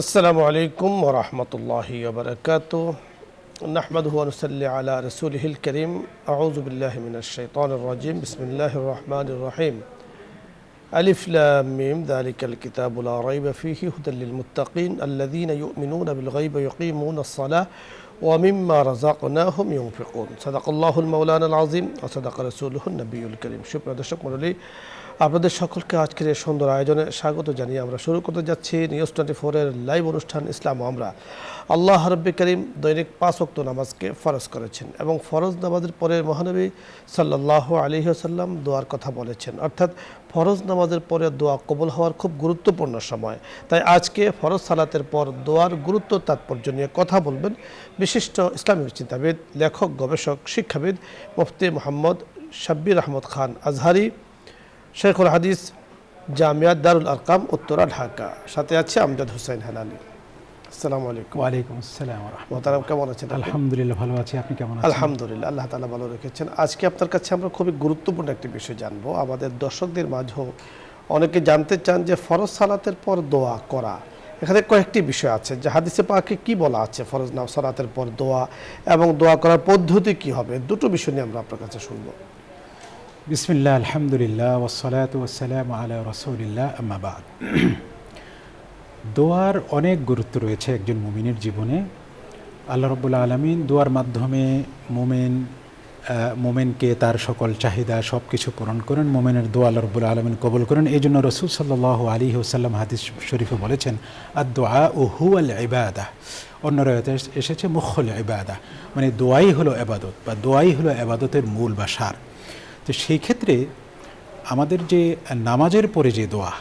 আসসালামু আলাইকুম ওয়া রাহমাতুল্লাহি ওয়া বারাকাতুহু নাহমাদুহু ওয়া নুসাল্লি আলা রাসূলিহিল কারীম আউযু বিল্লাহি মিনাশ শাইতানির রাজীম বিসমিল্লাহির রহমানির রহিম আলিফ লাম মিম যালিকাল কিতাবু লা রাইবা ফীহি হুদাল লিল মুত্তাকিন আল্লাযীনা ইউমিনুনা বিল গায়বি ওয়া ইয়ুকিমুনাস সালাহ ওয়া মিম্মা রাযাকনাহুম ইউনফিকুন সাদাকাল্লাহুল মাওলানাল আযীম ওয়া সাদাকা রাসূলুহুন নবিয়্যুল কারীম। সুপ্রিয় দর্শক মণ্ডলী, আপনাদের সকলকে আজকের এই সুন্দর আয়োজনে স্বাগত জানিয়ে আমরা শুরু করতে যাচ্ছি নিউজ 24-এর লাইভ অনুষ্ঠান ইসলাম আমরা। আল্লাহ রাব্বুল কারীম দৈনিক 5 ওয়াক্ত নামাজকে ফরজ করেছেন এবং ফরজ নামাজের পরে মহানবী সাল্লাল্লাহু আলাইহি ওয়াসাল্লাম দোয়ার কথা বলেছেন, অর্থাৎ ফরজ নামাজের পরে দোয়া কবুল হওয়ার খুব গুরুত্বপূর্ণ সময়। তাই আজকে ফরজ সালাতের পর দোয়ার গুরুত্ব তাৎপর্য নিয়ে কথা বলবেন বিশিষ্ট ইসলামী চিন্তাবিদ, লেখক, গবেষক, শিক্ষাবিদ মুফতি মোহাম্মদ শাব্বির আহমদ খান আজহারি, শেখুল হাদিস, জামিয়া দারুল আরকাম, উত্তরা, ঢাকা। সাথে আছে আমজাদ হোসেন হেলালি। আসসালামু আলাইকুম। ওয়ালাইকুম আসসালাম ওয়া রাহমাতুল্লাহ। মোহতারাম, কেমন আছেন? আলহামদুলিল্লাহ ভালো আছি, আপনি কেমন আছেন? আলহামদুলিল্লাহ, আল্লাহ তাআলা ভালো রেখেছেন। আজকে আপনার কাছে আমরা খুবই গুরুত্বপূর্ণ একটি বিষয় জানবো। আমাদের দর্শকদের মাঝেও অনেকে জানতে চান যে ফরজ সালাতের পর দোয়া করা, এখানে কয়েকটি বিষয় আছে যে হাদিসে পাকে কি বলা আছে ফরজ সালাতের পর দোয়া এবং দোয়া করার পদ্ধতি কি হবে, দুটো বিষয় নিয়ে আমরা আপনার কাছে শুনবো। বিসমিল্লাহ, আলহামদুলিল্লাহ, ওয়াসসালাতু ওয়াসসালামু আলা রাসূলিল্লাহ, আম্মা বা'দ। দোয়ার অনেক গুরুত্ব রয়েছে একজন মুমিনের জীবনে। আল্লাহ রাব্বুল আলামিন দোয়ার মাধ্যমে মুমিনকে তার সকল চাহিদা সব কিছু পূরণ করেন। মুমিনের দোয়া আল্লাহ রাব্বুল আলামিন কবুল করেন। এই জন্য রাসূল সাল্লাল্লাহু আলাইহি ওয়াসাল্লাম হাদিস শরীফে বলেছেন, আদ-দুআউ হুয়াল ইবাদাহ। অন্য রায়াতে এসেছে মুখুল ইবাদাহ, মানে দোয়াই হলো ইবাদত বা দোয়াই হলো ইবাদতের মূল বা সার। তো সেই ক্ষেত্রে আমাদের যে নামাজের পরে যে দোয়া,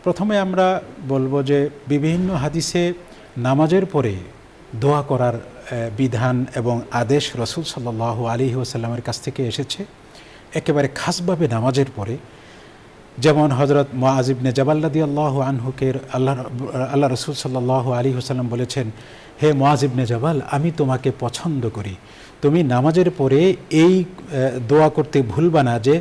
প্রথমে আমরা বলবো যে বিভিন্ন হাদিসে নামাজের পরে দোয়া করার বিধান এবং আদেশ রাসূল সাল্লাল্লাহু আলাইহি ওয়াসাল্লামের কাছ থেকে এসেছে। একেবারে খাসভাবে নামাজের পরে, যেমন হযরত মুআয ইবনে জাবাল রাদিয়াল্লাহু আনহুকে আল্লাহ রাসূল সাল্লাল্লাহু আলাইহি ওয়াসাল্লাম বলেছেন, হে মুআয ইবনে জাবাল, আমি তোমাকে পছন্দ করি, তুমি নামাজের পরে এই দোয়া করতে ভুলবা না যে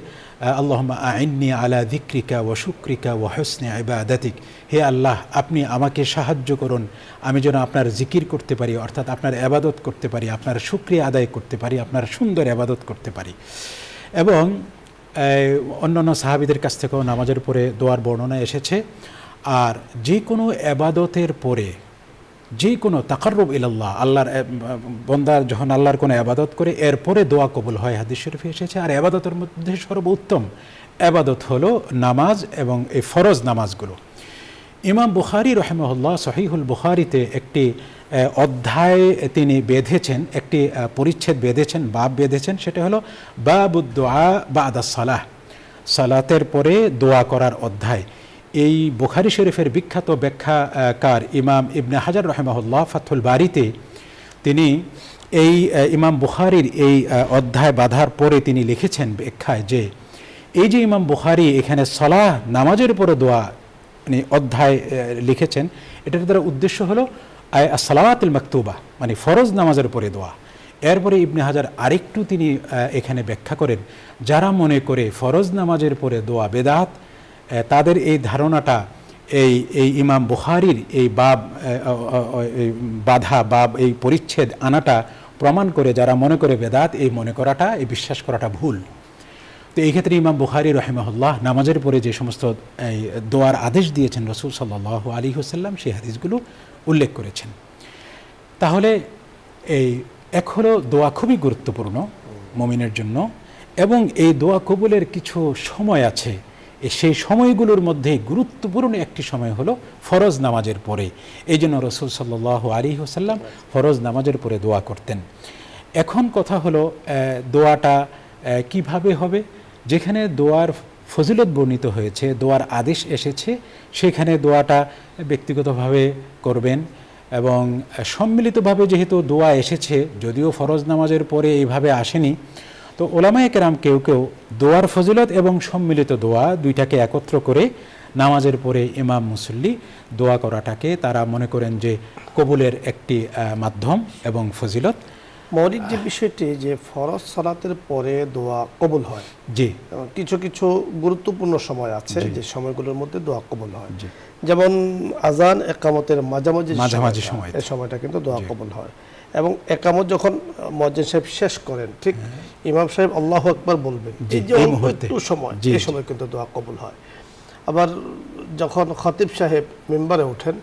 আল্লাহুম্মা আইন্নি আলা যিকরিকা ওয়া শুকরিকা ওয়া হুসনি ইবাদাতিক। হে আল্লাহ, আপনি আমাকে সাহায্য করুন, আমি যেন আপনার জিকির করতে পারি, অর্থাৎ আপনার ইবাদত করতে পারি, আপনার শুকরিয়া আদায় করতে পারি, আপনার সুন্দর ইবাদত করতে পারি। এবং অন্যান্য সাহাবীদের কাছ থেকেও নামাজের পরে দোয়ার বর্ণনা এসেছে। আর যে কোনো ইবাদতের পরে, যে কোনো তাকাররুব ইলাল্লাহ, আল্লাহর বান্দা যখন আল্লাহর কোনো ইবাদত করে এরপরে দোয়া কবুল হয়, হাদিস শরীফে এসেছে। আর ইবাদতের মধ্যে সর্বোত্তম ইবাদত হলো নামাজ এবং এই ফরজ নামাজগুলো। ইমাম বুখারী রাহিমাহুল্লাহ সহিহুল বুখারীতে একটি অধ্যায় তিনি বেঁধেছেন, একটি পরিচ্ছেদ বেঁধেছেন, বাব বেঁধেছেন, সেটা হলো বাবুদ দুআ বা'দাস সালাহ, সালাতের পরে দোয়া করার অধ্যায়। এই বুখারী শরীফের বিখ্যাত ব্যাখ্যাকার ইমাম ইবনে হাজার রাহিমাহুল্লাহ ফাথুল বারীতে তিনি এই ইমাম বুখারীর এই অধ্যায় বাঁধার পরে তিনি লিখেছেন ব্যাখ্যায় যে এই যে ইমাম বুখারী এখানে সালাহ নামাজের উপরে দোয়া মানে অধ্যায় লিখেছেন, এটার দ্বারা উদ্দেশ্য হলো সালাওয়াতুল মাকতুবা, মানে ফরজ নামাজের উপরে দোয়া। এরপরে ইবনে হাজার আরেকটু তিনি এখানে ব্যাখ্যা করেন, যারা মনে করে ফরজ নামাজের পরে দোয়া বেদাত, তাদের এই ধারণাটা এই ইমাম বুখারীর এই বাধা বাব এই পরিচ্ছেদ আনাটা প্রমাণ করে, যারা মনে করে বেদাত, এই মনে করাটা, এই বিশ্বাস করাটা ভুল। তো এই ক্ষেত্রে ইমাম বুখারী রাহিমাহুল্লাহ নামাজের পরে যে সমস্ত এই দোয়ার আদেশ দিয়েছেন রাসূল সাল্লাল্লাহু আলাইহি ওয়াসাল্লাম, সেই হাদিসগুলো উল্লেখ করেছেন। তাহলে এক হলো দোয়া খুবই গুরুত্বপূর্ণ মুমিনের জন্য, এবং এই দোয়া কবুলের কিছু সময় আছে। সেই সময়গুলোর মধ্যে গুরুত্বপূর্ণ একটি সময় হলো ফরজ নামাজের পরে। এই জন্য রাসূল সাল্লাল্লাহু আলাইহি ওয়াসাল্লাম ফরজ নামাজের পরে দোয়া করতেন। এখন কথা হলো দোয়াটা কিভাবে হবে। যেখানে দোয়ার ফজিলত বর্ণিত হয়েছে, দোয়ার আদেশ এসেছে, সেখানে দোয়াটা ব্যক্তিগতভাবে করবেন। এবং সম্মিলিতভাবে যেহেতু দোয়া এসেছে, যদিও ফরজ নামাজের পরে এইভাবে আসেনি, তো ওলামায়ে কেরাম কেউ কেউ দোয়ার ফজিলত এবং সম্মিলিত দোয়া দুইটাকে একত্র করে নামাজের পরে ইমাম মুসল্লি দোয়া করাটাকে তারা মনে করেন যে কবুলের একটি মাধ্যম এবং ফজিলত। মৌলিক যে বিষয়টি যে ফরজ সালাতের পরে দোয়া কবুল হয়, জি, কিছু কিছু গুরুত্বপূর্ণ সময় আছে যে সময়গুলোর মধ্যে দোয়া কবুল হয়, জি, যেমন আজান একামতের মাঝামাঝি সময় এই সময়টা কিন্তু দোয়া কবুল হয়। এবং একামত যখন মুয়াজ্জিন সাহেব শেষ করেন, ঠিক ইমাম সাহেব আল্লাহু আকবার বলবেন, এই যে একটু সময়, এই সময় কিন্তু দোয়া কবুল হয়। আবার যখন খতিব সাহেব মিম্বারে ওঠেন,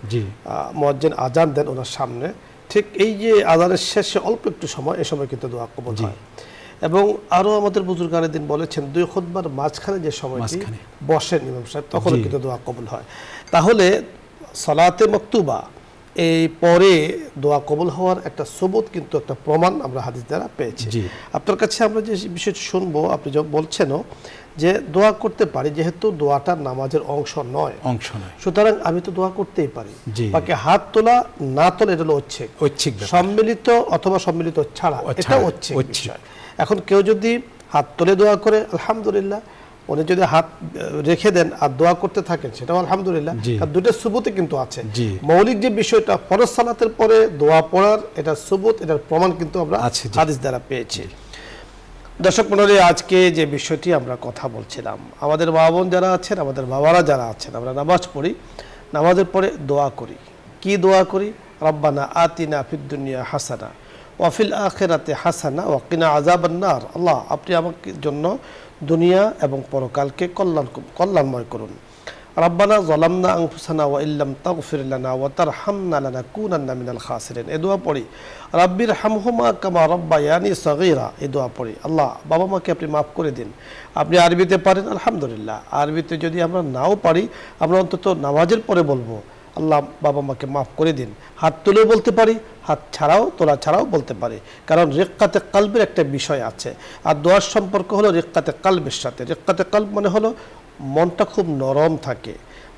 মুয়াজ্জিন আজান দেন ওনার সামনে, ঠিক এই যে আজানের শেষে অল্প একটু সময়, এই সময় কিন্তু দোয়া কবুল হয়। এবং আরও আমাদের বুজুর্গানের দিন বলেছেন, দুই খুতবার মাঝখানে যে সময়টি বসেন ইমাম সাহেব, তখন কিন্তু দোয়া কবুল হয়। তাহলে সালাতে মাকতুবা এই পরে দোয়া কবুল হওয়ার একটা সবুত, কিন্তু একটা প্রমাণ আমরা হাদিস দ্বারা পেয়েছি। আপনার কাছে আমরা যে বিষয়টি শুনবো, আপনি যখন বলছেনও যে দোয়া করতে পারি, যেহেতু দোয়াটা নামাজের অংশ নয়, সুতরাং আমি তো দোয়া করতেই পারি। বাকি হাত তোলা না তোলা এটা হলো ঐচ্ছিক, সম্মিলিত অথবা সম্মিলিত ছাড়া এটা ঐচ্ছিক বিষয়। এখন কেউ যদি হাত তুলে দোয়া করে আলহামদুলিল্লাহ, উনি যদি হাত রেখে দেন আর দোয়া করতে থাকেন, সেটাও আলহামদুলিল্লাহ। আর দুটো সুবুতে কিন্তু আছে। মৌলিক যে বিষয়টা ফরজ সালাতের পরে দোয়া পড়ার, এটা সুবুত, এটার প্রমাণ কিন্তু আমরা হাদিস দ্বারা পেয়েছি। দর্শক মণ্ডলী, আজকে যে বিষয়টি আমরা কথা বলছিলাম, আমাদের মা বোন যারা আছেন, আমাদের বাবারা যারা আছেন, আমরা নামাজ পড়ি, নামাজের পরে দোয়া করি। কি দোয়া করি? রব্বানা আতিনা ফিদ দুনিয়া হাসানা ওয়াফিল আখিরাতে হাসানা ওয়া কিনা আযাবান নার। আল্লাহ, আপনি আমাকে জন্য দুনিয়া এবং পরকালকে কল্যাণময় করুন। রব্বানা যালামনা আনফুসানা ওয়া ইল্লাম তাগফির লানা ওয়া তারহামনা লানাকুনান্না মিনাল খাসিরিন। এই দোয়া পড়ি। রাব্বির হামহুমা কামা রাব্বায়ানি সগীরা। এই দোয়া পড়ি, আল্লাহ বাবা মাকে আপনি মাফ করে দিন। আপনি আরবিতে পারেন আলহামদুলিল্লাহ, আরবিতে যদি আমরা নাও পারি, আমরা অন্তত নামাজের পরে বলবো, আল্লাহ বাবা মাকে মাফ করে দিন। হাত তুলেও বলতে পারি, হাত ছাড়াও, তোলা ছাড়াও বলতে পারি, কারণ রিক্কাতে কালবের একটা বিষয় আছে। আর দোয়ার সম্পর্ক হলো রিক্কাতে কালবের সাথে। রিক্কাতে কালব মানে হলো মনটা খুব নরম থাকে,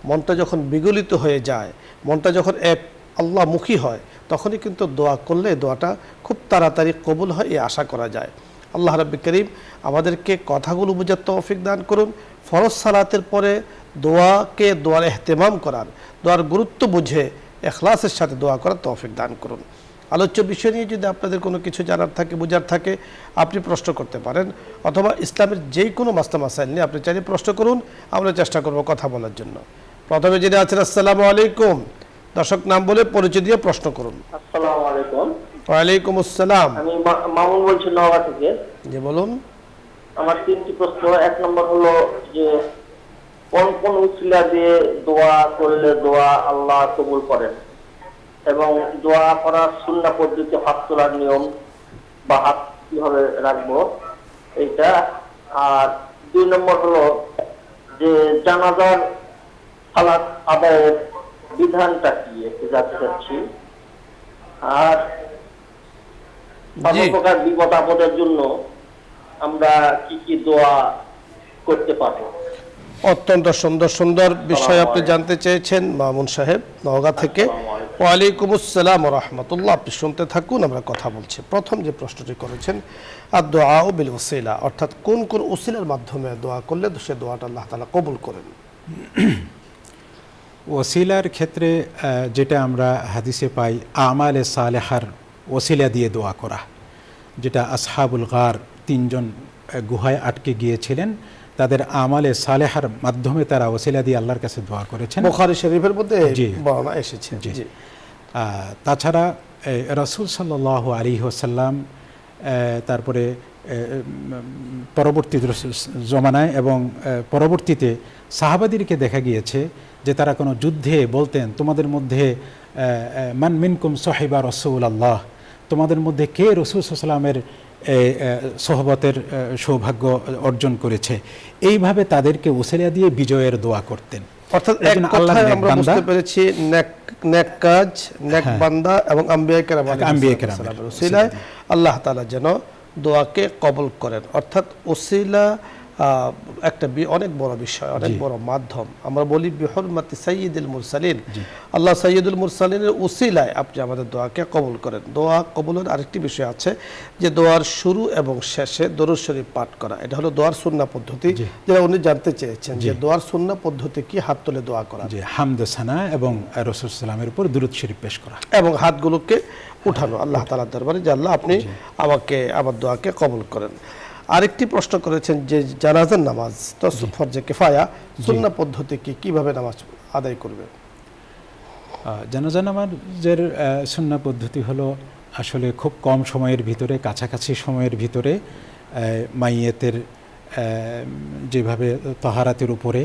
মনটা যখন বিগলিত হয়ে যায়, মনটা যখন এক আল্লাহমুখী হয়, তখনই কিন্তু দোয়া করলে দোয়াটা খুব তাড়াতাড়ি কবুল হয়, এই আশা করা যায়। আল্লাহ রাব্বি করিম আমাদেরকে কথাগুলো বোঝার তৌফিক দান করুন। ফরজ সালাতের পরে দোয়াকে, দোয়ার এহতেমাম করার, দোয়ার গুরুত্ব বুঝে ইখলাসের সাথে দোয়া করার তৌফিক দান করুন। আলোচ্য বিষয় নিয়ে যদি আপনাদের কোনো কিছু জানার থাকে, বোঝার থাকে, আপনি প্রশ্ন করতে পারেন, অথবা ইসলামের যেই কোনো মাসলা মাসাইল নিয়ে আপনি চাইলে প্রশ্ন করুন, আমরা চেষ্টা করব কথা বলার জন্য। প্রথমে যিনি আছেন, আসসালামু আলাইকুম। দর্শক নাম বলে পরিচয় দিয়ে প্রশ্ন করুন। আসসালামু আলাইকুম। ওয়ালাইকুম আসসালাম। আমি মামুন বলছি, নওগাঁ থেকে। জি বলুন। আমার তিনটি প্রশ্ন। এক নম্বর হলো যে কোন কোন উসিলা দিয়ে দোয়া করলে দোয়া আল্লাহ কবুল করেন, এবং দোয়া করার সুন্নাহ পদ্ধতি, হাত তোলার নিয়ম বা হাত কিভাবে রাখবো এইটা। আর দুই নম্বর হলো যে জানাজার সালাত আদায়ের বিধানটা কি, একটু জানতে চাচ্ছি। আর সর্বপ্রকার বিপদ আপদের জন্য আমরা কি কি দোয়া করতে পারবো? অত্যন্ত সুন্দর সুন্দর বিষয় আপনি জানতে চেয়েছেন মামুন সাহেব, নওগাঁ থেকে। ওয়ালাইকুম আসসালাম ওয়া রাহমাতুল্লাহ। আপনি শুনতে থাকুন, আমরা কথা বলছি। প্রথম যে প্রশ্নটি করেছেন, আদ-দুআ বিল ওসিলা, অর্থাৎ কোন কোন ওসিলার মাধ্যমে দোয়া করলে সে দোয়াটা আল্লাহ তাআলা কবুল করেন। ওসিলার ক্ষেত্রে যেটা আমরা হাদিসে পাই, আমালে সালেহার ওসিলা দিয়ে দোয়া করা, যেটা আসহাবুল গার, তিনজন গুহায় আটকে গিয়েছিলেন, তাদের আমালে সালেহার মাধ্যমে তারা ওসিলা দিয়ে আল্লাহর কাছে দোয়া করেছেন। বুখারী শরীফের মধ্যে বর্ণনা এসেছে। তাছাড়া রাসূল সাল্লাল্লাহু আলাইহি ওয়াসাল্লাম, তারপরে পরবর্তী জমানায় এবং পরবর্তীতে সাহাবাদেরকে দেখা গিয়েছে যে তারা কোনো যুদ্ধে বলতেন, তোমাদের মধ্যে মান মিনকুম সাহিবা রাসূলুল্লাহ, তোমাদের মধ্যে কে রাসূল সাল্লাল্লাহু আলাইহি ওয়াসাল্লামের সোহবতের সৌভাগ্য অর্জন করেছে। এইভাবে তাদেরকে ওসিলা দিয়ে বিজয়ের দোয়া করতেন। অর্থাৎ এক কথায় আমরা বুঝতে পেরেছি, নেক কাজ, নেক বান্দা এবং আম্বিয়া কেরামের ওসিলায় আল্লাহ তাআলা যেন দোয়াকে কবুল করেন। অর্থাৎ ওসিলা একটা অনেক বড় বিষয়, অনেক বড় মাধ্যম। আমরা বলি বিহুরমাতি সাইয়্যিদুল মুরসালিন, আল্লাহ সাইয়্যিদুল মুরসালিনের ওসিলায় আপনি আমাদের দোয়াকে কবুল করেন। দোয়া কবুলের আরেকটি বিষয় আছে যে দোয়ার শুরু এবং শেষে দরুদ শরীফ পাঠ করা, এটা হলো দোয়ার সুন্নাহ পদ্ধতি। যেটা উনি জানতে চেয়েছেন যে দোয়ার সুন্নাহ পদ্ধতি কি, হাত তুলে দোয়া করা, হামদ সানা এবং রাসূল সাল্লাল্লাহু আলাইহি ওয়াসাল্লামের উপর দরুদ শরীফ পেশ করা, এবং হাতগুলোকে উঠানো আল্লাহ তাআলার দরবারে যে আল্লাহ আপনি আমাকে আমার দোয়াকে কবুল করেন। আরেকটি প্রশ্ন করেছেন যে জানাজার নামাজ তো ফরজে কিফায়া, সুন্নাহ পদ্ধতি কিভাবে নামাজ আদায় করবে? জানাজা নামাজের সুন্নাহ পদ্ধতি হলো আসলে খুব কম সময়ের ভিতরে, কাছাকাছি সময়ের ভিতরে মাইয়েতের যেভাবে তহারাতের উপরে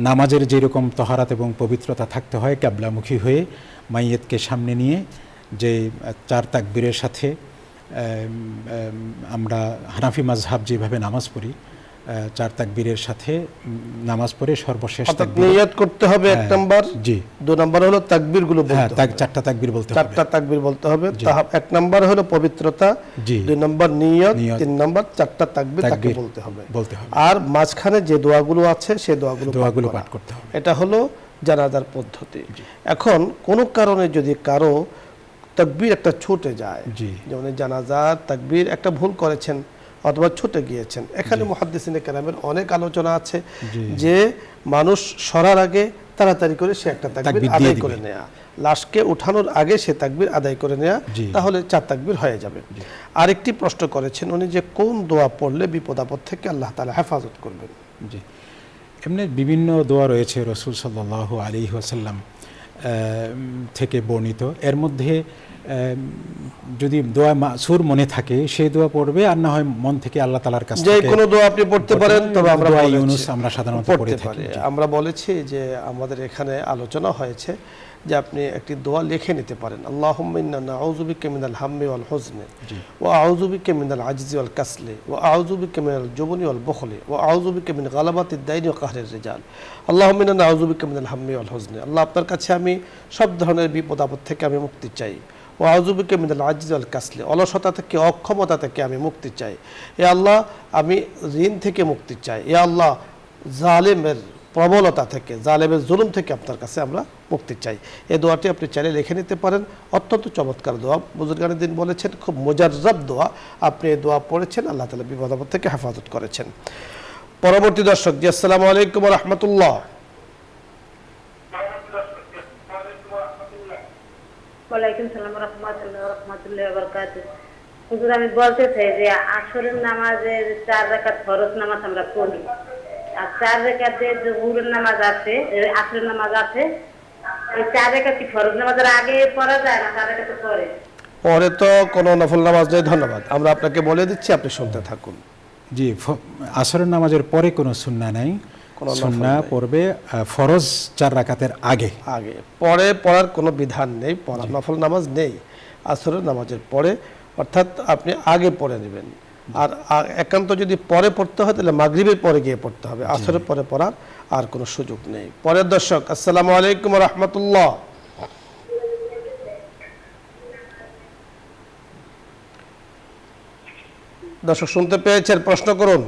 নামাজের যেরকম তহারাত এবং পবিত্রতা থাকতে হয়, ক্যাবলামুখী হয়ে মাইয়েতকে সামনে নিয়ে যে 4 তাকবীরের সাথে আমরা হানাফি মাযহাব যেভাবে নামাজ পড়ি 4 তাকবীরের সাথে নামাজ পড়ে সর্বশেষ নিয়ত করতে হবে 1 নাম্বার, জি 2 নাম্বার হলো তাকবীরগুলো বলতে হবে, 4টা তাকবীর বলতে হবে, 4টা তাকবীর বলতে হবে। 1 নাম্বার হলো পবিত্রতা, 2 নাম্বার নিয়ত, 3 নাম্বার 4টা তাকবীর তাকে বলতে হবে। আর মাঝখানে যে দোয়াগুলো আছে সেই দোয়াগুলো পাঠ করতে হবে। এটা হলো জানাজার পদ্ধতি। এখন কোনো কারণে যদি কারো তাকবীর একটা ছুটে যায়, যেমন জানাজার তাকবীর একটা ভুল করেছেন অথবা ছুটে গিয়েছেন, এখানে মুহাদ্দিসিনে কেরামের অনেক আলোচনা আছে যে মানুষ সরার আগে তাড়াতাড়ি করে সে একটা তাকবীর আদায় করে নেয়া, লাশকে উঠানোর আগে সে তাকবীর আদায় করে নেয়া, তাহলে 4 তাকবীর হয়ে যাবে। আরেকটি প্রশ্ন করেছেন উনি যে কোন দোয়া পড়লে বিপদ আপদ থেকে আল্লাহ তাআলা হেফাজত করবেন? জি, এমনি বিভিন্ন দোয়া রয়েছে রাসূল সাল্লাল্লাহু আলাইহি ওয়াসাল্লাম থেকে বর্ণিত। এর মধ্যে যদি দোয়া মাসুর মনে থাকে সেই দোয়া পড়বে, আর না হয় মন থেকে আল্লাহ তাআলার কাছে যে কোনো দোয়া আপনি পড়তে পারেন। তবে আমরা দোয়া ইউনুস আমরা সাধারণত পড়ে থাকি। আমরা বলেছি যে আমাদের এখানে আলোচনা হয়েছে যে আপনি একটি দোয়া লিখে নিতে পারেন, আল্লাহুম্মা ইন্না নাউযু বিকা মিনাল হাম্মি ওয়াল হুজনি ওয়া আউযু বিকা মিনাল আজজি ওয়াল কাসলি ওয়া আউযু বিকা মিনাল জুবনি ওয়াল বুখলি ওয়া আউযু বিকা মিন গালাবাতিদ দাইনি ওয়া কাহরির রিজাল। আল্লাহুম্মা ইন্না নাউযু বিকা মিনাল হাম্মি ওয়াল হুজনি, আল্লাহ আপনার কাছে আমি সব ধরনের বিপদ আপদ থেকে আমি মুক্তি চাই। ওয়া আউযু বিকা মিনাল আজজি ওয়াল কাসলি, অলসতা থেকে অক্ষমতা থেকে আমি মুক্তি চাই। এ আল্লাহ আমি ঋণ থেকে মুক্তি চাই। এ আল্লাহ জালেমের প্রবলতা থেকে, জালেমের জুলুম থেকে আপনার কাছে আমরা মুক্তি চাই। এই দোয়াটি আপনি চাইলে লিখে নিতে পারেন, অত্যন্ত চমৎকার দোয়া। বুজুর্গানে দিন বলেছেন খুব মুজাররাব দোয়া, আপনি এই দোয়া পড়েছেন, আল্লাহ তাআলা বিপদ আপদ থেকে হেফাজত করেছেন। পরবর্তী দর্শক জি, আসসালামু আলাইকুম ওয়া রাহমাতুল্লাহ। ওয়ালাইকুম সালাম ওয়া রাহমাতুল্লাহি ওয়া বারাকাতুহু। হুজুর আমি বলতে চাই যে আসরের নামাজের 4 রাকাত ফরজ নামাজ আমরা পড়ি, আর 4 রাকাতে জোহরের নামাজ আছে, আসরের নামাজ আছে, এই 4 রাকাত কি ফরজ নামাজের আগে পড়া যায় না 4 রাকাত পরে? পরে তো কোনো নফল নামাজ নেই। ধন্যবাদ, আমরা আপনাকে বলে দিচ্ছি, আপনি শুনতে থাকুন। জি, আসরের নামাজের পরে কোনো সুন্নাহ নাই, সুন্নাহ পড়বে ফরজ 4 রাকাতের আগে। পরে পড়ার কোনো বিধান নেই, নফল নামাজ নেই আসরের নামাজের পরে, অর্থাৎ আপনি আগে পড়ে নেবেন। আর একান্ত যদি পরে পড়তে হয় তাহলে মাগরিবের পরে গিয়ে পড়তে হবে, আসরের পরে পড়ার আর কোনো সুযোগ নেই। পরের দর্শক, আসসালামু আলাইকুম ওয়া রাহমাতুল্লাহ। দর্শক শুনতে পেয়েছেন, প্রশ্ন করুন।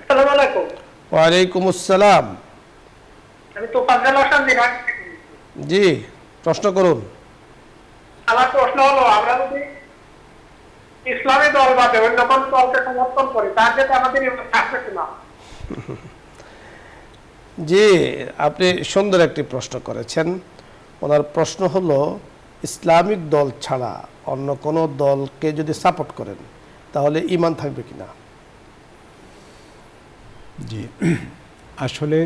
আসসালামু আলাইকুম। ওয়া আলাইকুম আসসালাম। আমি তো পাগল আসাম দিনা। জি, প্রশ্ন করুন। আমার প্রশ্ন হলো, আমরা যদি ইসলামী দল বাদে অন্য কোন দলকে সমর্থন করি তার যেটা আমাদের ইমান থাকবে কিনা? জি, আপনি সুন্দর একটি প্রশ্ন করেছেন। ওনার প্রশ্ন হলো ইসলামিক দল ছাড়া অন্য কোনো দলকে যদি সাপোর্ট করেন তাহলে ঈমান থাকবে কিনা? জি, আসলে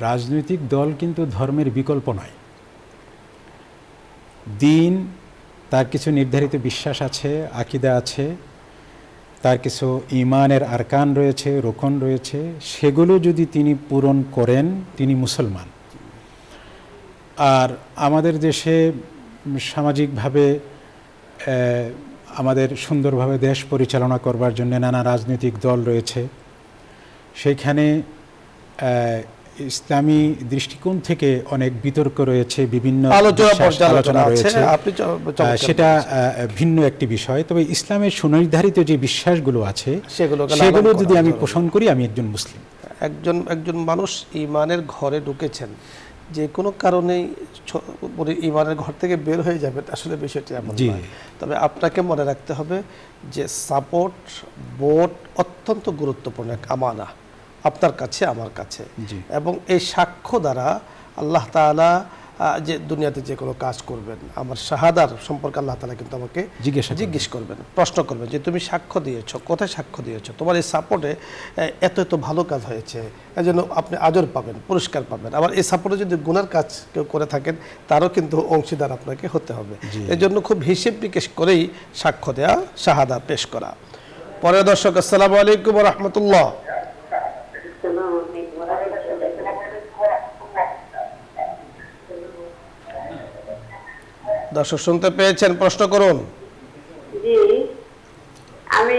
রাজনৈতিক দল কিন্তু ধর্মের বিকল্প নয়। দিন তার কিছু নির্ধারিত বিশ্বাস আছে, আকীদা আছে, তার কিছু ঈমানের আরকান রয়েছে, রোকন রয়েছে, সেগুলো যদি তিনি পূরণ করেন তিনি মুসলমান। আর আমাদের দেশে সামাজিকভাবে আমাদের সুন্দরভাবে দেশ পরিচালনা করবার জন্য নানা রাজনৈতিক দল রয়েছে, সেইখানে ইসলামী দৃষ্টিকোণ থেকে অনেক বিতর্ক রয়েছে, বিভিন্ন আলোচনা রয়েছে, সেটা ভিন্ন একটি বিষয়। তবে ইসলামের সুনির্ধারিত যে বিশ্বাসগুলো আছে সেগুলো যদি আমি পোষণ করি, আমি একজন মুসলিম। একজন মানুষ ঈমানের ঘরে ঢুকেছেন, যে কোনো কারণেই ঈমানের ঘর থেকে বের হয়ে যাবে, আসলে বিষয়টি এমন নয়। তবে আপনাকে মনে রাখতে হবে যে সাপোর্ট ভোট অত্যন্ত গুরুত্বপূর্ণ এক আমানা আপনার কাছে, আমার কাছে, এবং এই সাক্ষ্য দ্বারা আল্লাহ তাআলা যে দুনিয়াতে যে কোনো কাজ করবেন, আমার শাহাদার সম্পর্কে আল্লাহ তাআলা কিন্তু আমাকে জিজ্ঞেস করবেন, প্রশ্ন করবেন যে তুমি সাক্ষ্য দিয়েছো, কোথায় সাক্ষ্য দিয়েছো, তোমার এই সাপোর্টে এত এত ভালো কাজ হয়েছে, এই জন্য আপনি আজর পাবেন, পুরস্কার পাবেন। আবার এই সাপোর্টে যদি গুনার কাজ কেউ করে থাকেন তারও কিন্তু অংশীদার আপনাকে হতে হবে। এই জন্য খুব হিসেব নিকেশ করেই সাক্ষ্য দেওয়া, শাহাদা পেশ করা। পরে দর্শক, আসসালামু আলাইকুম ওয়া রাহমাতুল্লাহ। দর্শক শুনতে পেয়েছেন, প্রশ্ন করুন। জি, আমি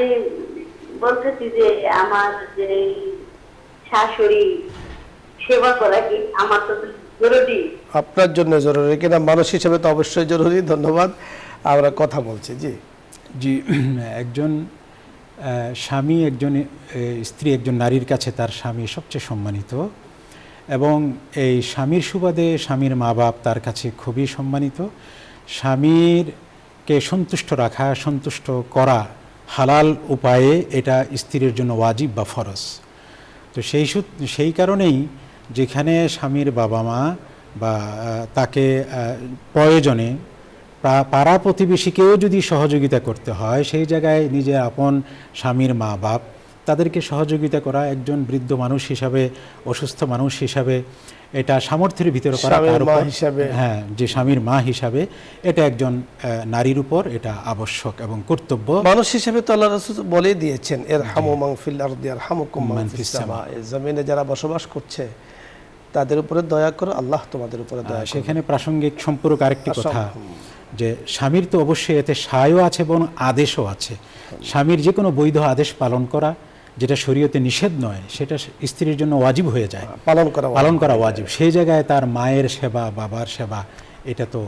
বলতেছি যে আমার যে শাশুড়ি সেবা করা কি আমার তো জরুরি? আপনার জন্য জরুরি কিনা মানুষ হিসেবে তো অবশ্যই জরুরি। ধন্যবাদ, আমরা কথা বলছি। জি জি, একজন স্বামী, একজন স্ত্রী একজন নারীর কাছে তার স্বামী সবচেয়ে সম্মানিত, এবং এই স্বামীর সুবাদে স্বামীর মা বাপ তার কাছে খুবই সম্মানিত। স্বামীরকে সন্তুষ্ট রাখা, সন্তুষ্ট করা হালাল উপায়ে এটা স্ত্রীর জন্য ওয়াজিব বা ফরজ। তো সেই কারণেই যেখানে স্বামীর বাবা মা বা তাকে প্রয়োজনে পাড়া প্রতিবেশীকেও যদি সহযোগিতা করতে হয়, সেই জায়গায় নিজের আপন স্বামীর মা বাপ তাদেরকে সহযোগিতা করা, একজন বৃদ্ধ মানুষ হিসাবে, অসুস্থ মানুষ হিসাবে, এটা সামর্থ্যের ভিতরে করা, হ্যাঁ, যে স্বামীর মা হিসাবে এটা একজন নারীর উপর এটা আবশ্যক এবং কর্তব্য। মানুষ হিসেবে তো আল্লাহ রাসূল বলে দিয়েছেন, ইরহামু মান ফিল আরদি ইয়ারহামুকুম মান ফিস সামা। জমিনে যারা বসবাস করছে তাদের উপরে দয়া করো, আল্লাহ তোমাদের উপরে দয়া করবে। সেখানে প্রাসঙ্গিক সম্পর্ক আরেকটি কথা, যে স্বামীর তো অবশ্যই এতে সায়ও আছে এবং আদেশও আছে। স্বামীর যে কোনো বৈধ আদেশ পালন করা, যেটা শরীয়তে নিষেধ নয়, সেটা স্ত্রীর জন্য ওয়াজিব হয়ে যায়, পালন করা ওয়াজিব। সেই জায়গায় তার মায়ের সেবা, বাবার সেবা, এটা তো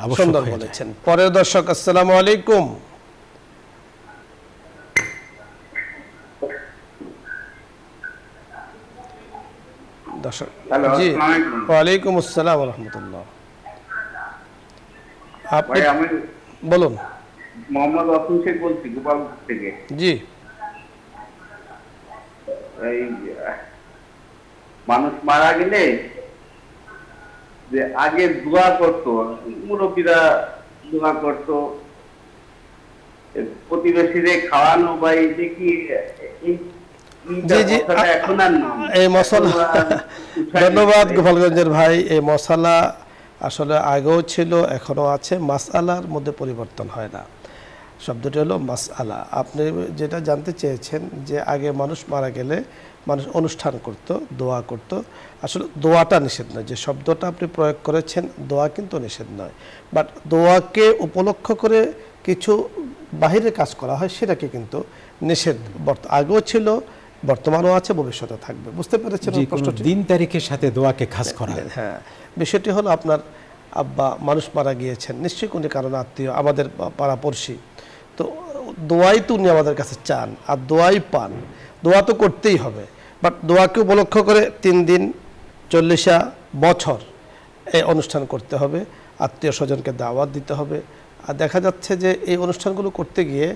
অবশ্যই বলেছেন। পরের দর্শক, আসসালামু আলাইকুম। দর্শক, জি, ওয়ালাইকুম আসসালাম ওয়া রাহমাতুল্লাহ। আপনি বলুন। মোহাম্মদ ওয়াসিম শেখ বলছি, গোপালপুর থেকে। জি, এই মানুষ মারা গেলে যে আগে দোয়া করতো, মুরব্বীরা দোয়া করতো, প্রতিবেশীরে খাওয়ানো বা এই যে কি এই মশলা, ধন্যবাদ গোপালগঞ্জের ভাই। এই মশলা আসলে আগেও ছিল, এখনো আছে। মাসআলার মধ্যে পরিবর্তন হয় না, শব্দটি হলো মাসআলা। আপনি যেটা জানতে চেয়েছেন যে আগে মানুষ মারা গেলে মানুষ অনুষ্ঠান করত, দোয়া করত। আসলে দোয়াটা নিষেধ নয়, যে শব্দটা আপনি প্রয়োগ করেছেন দোয়া কিন্তু নিষেধ নয়, বাট দোয়াকে উপলক্ষ করে কিছু বাহিরে কাজ করা হয়, সেটাকে কিন্তু নিষেধ আগেও ছিল, বর্তমানও আছে, ভবিষ্যতে থাকবে। বুঝতে পেরেছেন প্রশ্নটি? দিন তারিখের সাথে দোয়াকে খাস করা। হ্যাঁ, বিষয়টি হলো আপনার আব্বা মানুষ মারা গিয়েছেন, নিশ্চয়ই কোনো কারণে আত্মীয়, আমাদের পাড়াপড়শি, তো দোয়াই তো উনি আমাদের কাছে চান আর দোয়াই পান। দোয়া তো করতেই হবে, বাট দোয়াকে উপলক্ষ করে 3 দিন 40 বছর এই অনুষ্ঠান করতে হবে, আত্মীয় স্বজনকে দাওয়াত দিতে হবে। আর দেখা যাচ্ছে যে এই অনুষ্ঠানগুলো করতে গিয়ে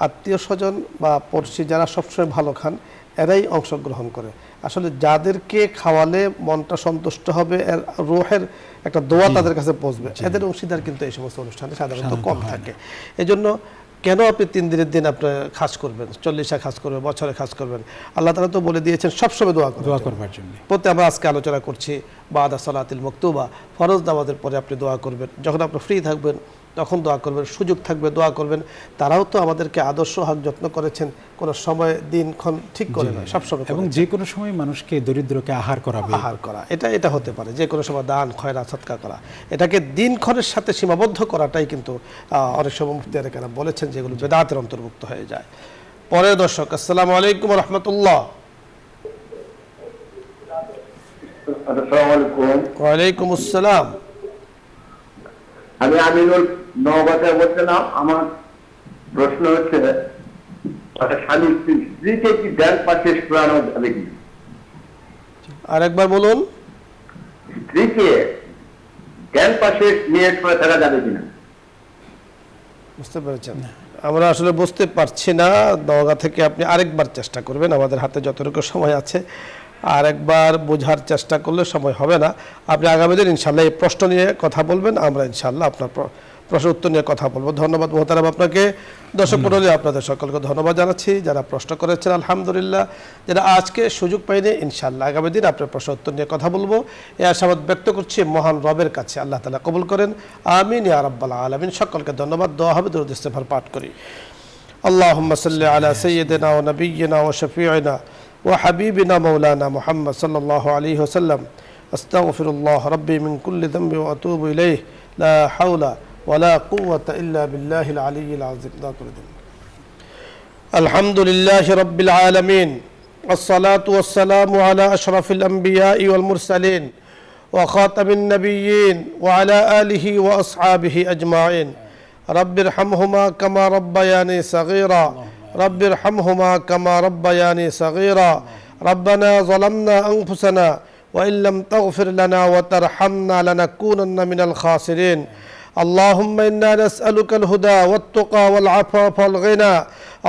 আত্মীয় স্বজন বা পড়শি যারা সবসময় ভালো খান, এরাই অংশগ্রহণ করে। আসলে যাদেরকে খাওয়ালে মনটা সন্তুষ্ট হবে, এর রূহের একটা দোয়া তাদের কাছে পৌঁছবে, এদের অংশীদার কিন্তু এই সমস্ত অনুষ্ঠানে সাধারণত কম থাকে। এই জন্য কেন আপনি 3 দিনের দিন আপনি খাস করবেন, 40 খাস করবেন, বছরে খাস করবেন? আল্লাহ তাআলা তো বলে দিয়েছেন সবসময় দোয়া করবার জন্য। প্রতি আমরা আজকে আলোচনা করছি বাদা সালাতিল মাকতুবা, ফরজ নামাজের পরে আপনি দোয়া করবেন, যখন আপনি ফ্রি থাকবেন তখন দোয়া করবেন, সুযোগ থাকবে দোয়া করবেন। তারাও তো আমাদেরকে আদর্শ হক যত্ন করেছেন, কোনো সময় দিনক্ষণ ঠিক করে নয়, সবসময়, এবং যে কোনো সময় মানুষকে, দরিদ্রকে আহার করা, এটা হতে পারে, যে কোনো সময় দান, খয়রাত, সাদকা করা। এটাকে দিনক্ষণের সাথে সীমাবদ্ধ করাটাই কিন্তু অনেক সময় মুফতিরা কেরাম বলেছেন যেগুলো বেদাতের অন্তর্ভুক্ত হয়ে যায়। পরের দর্শক, আসসালামু আলাইকুম ওয়া রাহমাতুল্লাহ। ওয়ালাইকুম আসসালাম। আমি আমিনুল নওগাঁ বলছিলাম। আমার প্রশ্ন হচ্ছে, স্বামী স্ত্রীকে কি জ্ঞান পাশে শোয়ানো যাবে কি? আরেকবার বলুন। স্ত্রীকে জ্ঞান পাশে নিয়ে শোয়া থাকা যাবে কিনা? বুঝতে পেরেছেন? আমরা আসলে বুঝতে পারছি না। নওগাঁ থেকে আপনি আরেকবার চেষ্টা করবেন, আমাদের হাতে যতটুকু সময় আছে আর একবার বোঝার চেষ্টা করলে সময় হবে না। আপনি আগামী দিন ইনশাআল্লাহ এই প্রশ্ন নিয়ে কথা বলবেন, আমরা ইনশাআল্লাহ আপনার প্রশ্ন উত্তর নিয়ে কথা বলবো। ধন্যবাদ মোহতারাম আপনাকে। দর্শক মণ্ডলী, আপনাদের সকলকে ধন্যবাদ জানাচ্ছি যারা প্রশ্ন করেছেন, আলহামদুলিল্লাহ। যারা আজকে সুযোগ পাইনি, ইনশাআল্লাহ আগামী দিন আপনার প্রশ্ন উত্তর নিয়ে কথা বলবো, এই আশাবাদ ব্যক্ত করছি মহান রবের কাছে। আল্লাহ তাআলা কবুল করেন, আমিন ইয়া রাব্বাল আলামিন। সকলকে ধন্যবাদ। দোয়া হবে, দরুদ ইস্তেগফার পাঠ করি। আল্লাহুম্মা সাল্লি আলা সাইয়্যিদিনা ওয়া নাবিয়্যিনা ওয়া শাফিঈনা ওয়া হাবিবিনা মাওলানা মুহাম্মদ সাল্লাল্লাহু আলাইহি ওয়াসাল্লাম। আস্তাগফিরুল্লাহ রাব্বি মিন কুল্লি যামবি ওয়া আতুবু ইলাইহি লা হাওলা ওয়ালা কুওয়াতা ইল্লা বিল্লাহিল আলিয়্যিল আযীম। আলহামদুলিল্লাহি রাব্বিল আলামিন, والصلاة والسلام على أشرف الأنبياء والمرسلين وخاتم النبيين وعلى آله وأصحابه أجمعين. رب ارحمهما كما ربياني صغيرا، رب ارحمهما كما ربياني صغيرا. ربنا ظلمنا أنفسنا وإن لم تغفر لنا وترحمنا لنكونن من الخاسرين. اللهم إنا نسألك الهدى والتقى والعفاف والغنى.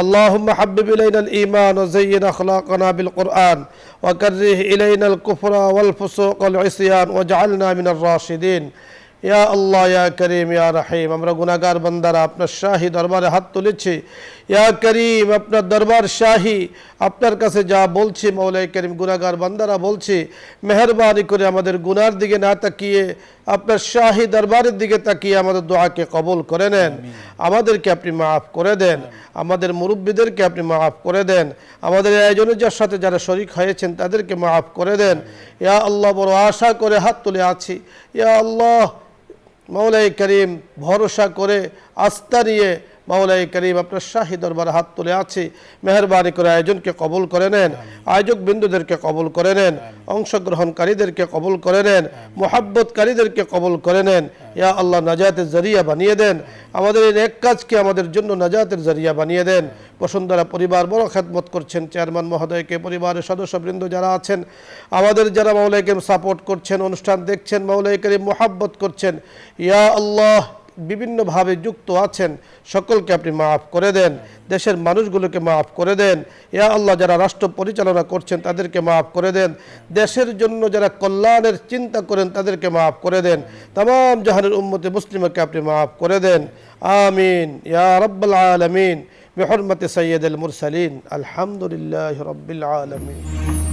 اللهم حبب إلينا الإيمان وزين أخلاقنا بالقرآن وكره إلينا الكفر والفسوق والعصيان واجعلنا من الراشدين. ইয়া আল্লাহ, ইয়া করিম, ইয়া রহিম, আমরা গুনাহগার বান্দারা আপনার শাহী দরবারে হাত তুলেছি। ইয়া করিম, আপনার দরবার শাহী, আপনার কাছে যা বলছি মওলাই করিম, গুনাহগার বান্দারা বলছি, মেহেরবানি করে আমাদের গুনার দিকে না তাকিয়ে আপনার শাহী দরবারের দিকে তাকিয়ে আমাদের দোয়াকে কবুল করে নেন। আমাদেরকে আপনি মাফ করে দেন, আমাদের মুরব্বীদেরকে আপনি মাফ করে দেন, আমাদের আয়োজনের সাথে যারা শরীক হয়েছেন তাদেরকে মাফ করে দেন। ইয়া আল্লাহ, বড় আশা করে হাত তুলে আছি। ইয়া আল্লাহ, মওলাই করিম, ভরসা করে আস্থা নিয়ে মওলাই করিম আপনার শাহী দরবারে হাত তুলে আছি। মেহেরবানি করে আয়োজনকে কবুল করে নেন, আয়োজক বিন্দুদেরকে কবুল করে নেন, অংশগ্রহণকারীদেরকে কবুল করে নেন, মোহাব্বতকারীদেরকে কবুল করে নেন। ইয়া আল্লাহ, নাজাতের জরিয়া বানিয়ে দেন, আমাদের এই নেক কাজকে আমাদের জন্য নাজাতের জরিয়া বানিয়ে দেন। বসুন্ধরা পরিবার বড় খেদমত করছেন, চেয়ারম্যান মহোদয়কে, পরিবারের সদস্যবৃন্দ যারা আছেন, আমাদের যারা মওলাই করিম সাপোর্ট করছেন, অনুষ্ঠান দেখছেন, মওলাই করিম মোহাব্বত করছেন, ইয়া আল্লাহ বিভিন্নভাবে যুক্ত আছেন, সকলকে আপনি মাফ করে দেন, দেশের মানুষগুলোকে মাফ করে দেন। ইয়া আল্লাহ, যারা রাষ্ট্র পরিচালনা করছেন তাদেরকে মাফ করে দেন, দেশের জন্য যারা কল্যাণের চিন্তা করেন তাদেরকে মাফ করে দেন, तमाम জাহানের উম্মতে মুসলিমাকে আপনি মাফ করে দেন। আমিন ইয়া রাব্বাল আলামিন, বিহুরমতি সাইয়্যিদিল মুরসালিন, আলহামদুলিল্লাহি রাব্বিল আলামিন।